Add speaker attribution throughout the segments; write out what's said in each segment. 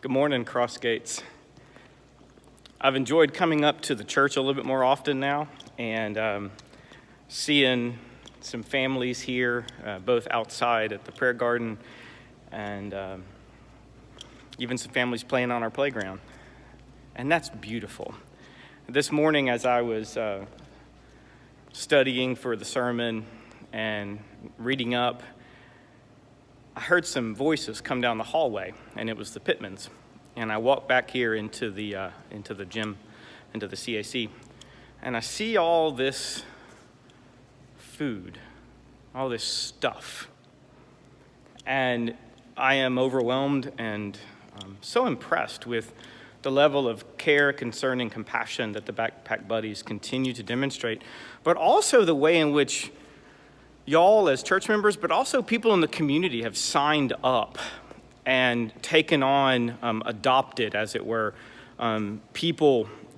Speaker 1: Good morning, Crossgates. I've enjoyed coming up to the church a little bit more often now and seeing some families here, both outside at the prayer garden and even some families playing on our playground. And that's beautiful. This morning, as I was studying for the sermon and reading up, I heard some voices come down the hallway, and it was the Pittmans. And I walked back here into the gym, into the CAC, and I see all this food, all this stuff. And I am overwhelmed and so impressed with the level of care, concern, and compassion that the Backpack Buddies continue to demonstrate, but also the way in which y'all as church members, but also people in the community have signed up and taken on, adopted, as it were,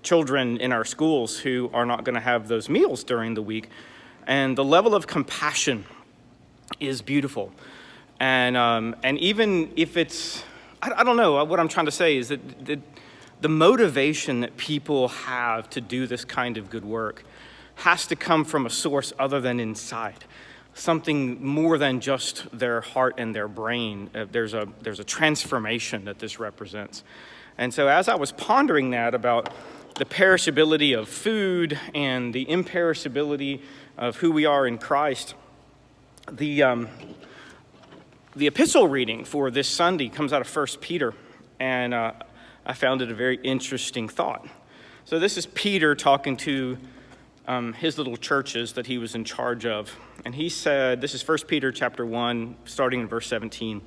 Speaker 1: children in our schools who are not going to have those meals during the week. And the level of compassion is beautiful. And even if it's, I don't know, what I'm trying to say is that the motivation that people have to do this kind of good work has to come from a source other than inside. Something more than just their heart and their brain. There's a transformation that this represents. And so as I was pondering that about the perishability of food and the imperishability of who we are in Christ, the epistle reading for this Sunday comes out of 1 Peter, and I found it a very interesting thought. So this is Peter talking to his little churches that he was in charge of. And he said, this is 1 Peter chapter 1, starting in verse 17.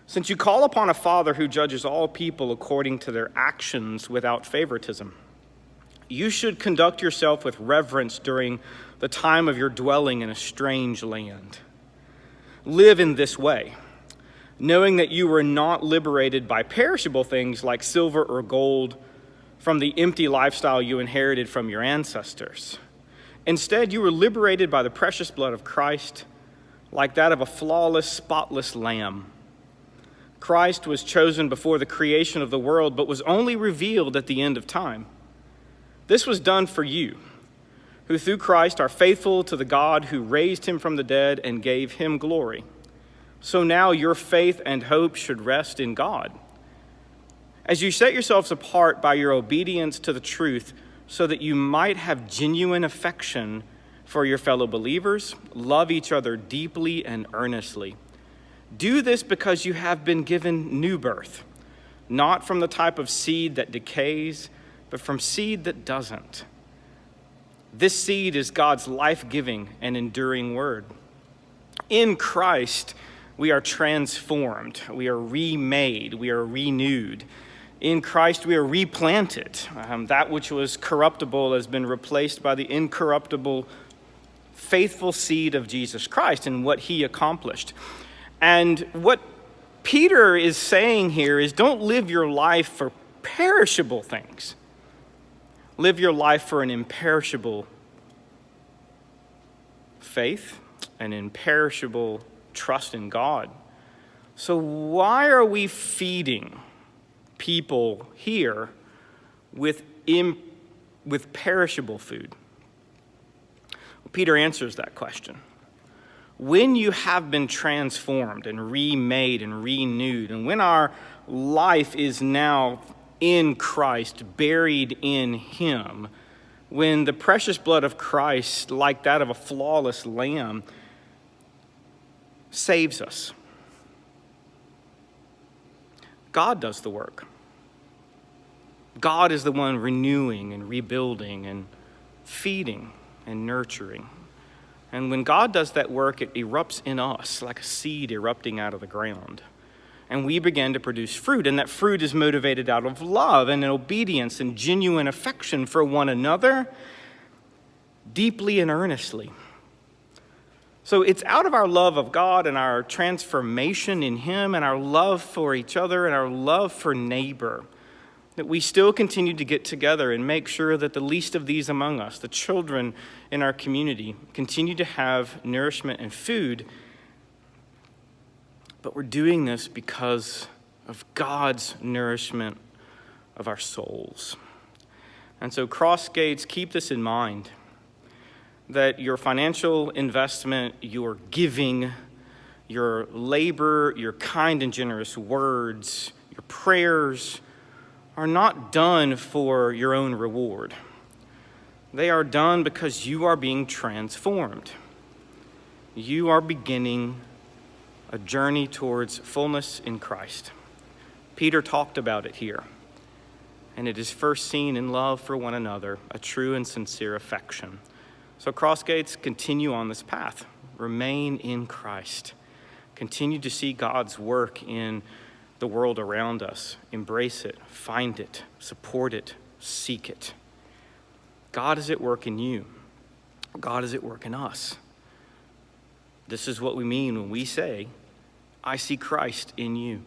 Speaker 1: Since you call upon a Father who judges all people according to their actions without favoritism, you should conduct yourself with reverence during the time of your dwelling in a strange land. Live in this way, knowing that you were not liberated by perishable things like silver or gold from the empty lifestyle you inherited from your ancestors. Instead, you were liberated by the precious blood of Christ, like that of a flawless, spotless lamb. Christ was chosen before the creation of the world, but was only revealed at the end of time. This was done for you, who through Christ are faithful to the God who raised him from the dead and gave him glory. So now your faith and hope should rest in God. As you set yourselves apart by your obedience to the truth, so that you might have genuine affection for your fellow believers, love each other deeply and earnestly. Do this because you have been given new birth, not from the type of seed that decays, but from seed that doesn't. This seed is God's life-giving and enduring word. In Christ, we are transformed, we are remade, we are renewed. In Christ, we are replanted. That which was corruptible has been replaced by the incorruptible, faithful seed of Jesus Christ and what he accomplished. And what Peter is saying here is don't live your life for perishable things. Live your life for an imperishable faith, an imperishable trust in God. So why are we feeding people here with perishable food? Well, Peter answers that question. When you have been transformed and remade and renewed, and when our life is now in Christ, buried in him, when the precious blood of Christ, like that of a flawless lamb, saves us, God does the work. God is the one renewing and rebuilding and feeding and nurturing. And when God does that work, it erupts in us like a seed erupting out of the ground. And we begin to produce fruit. And that fruit is motivated out of love and obedience and genuine affection for one another, deeply and earnestly. So it's out of our love of God and our transformation in him and our love for each other and our love for neighbor that we still continue to get together and make sure that the least of these among us, the children in our community, continue to have nourishment and food. But we're doing this because of God's nourishment of our souls. And so, Crossgates, keep this in mind, that your financial investment, your giving, your labor, your kind and generous words, your prayers are not done for your own reward. They are done because you are being transformed. You are beginning a journey towards fullness in Christ. Peter talked about it here, and it is first seen in love for one another, a true and sincere affection. So Crossgates, continue on this path. Remain in Christ. Continue to see God's work in the world around us. Embrace it, find it, support it, seek it. God is at work in you. God is at work in us. This is what we mean when we say, I see Christ in you.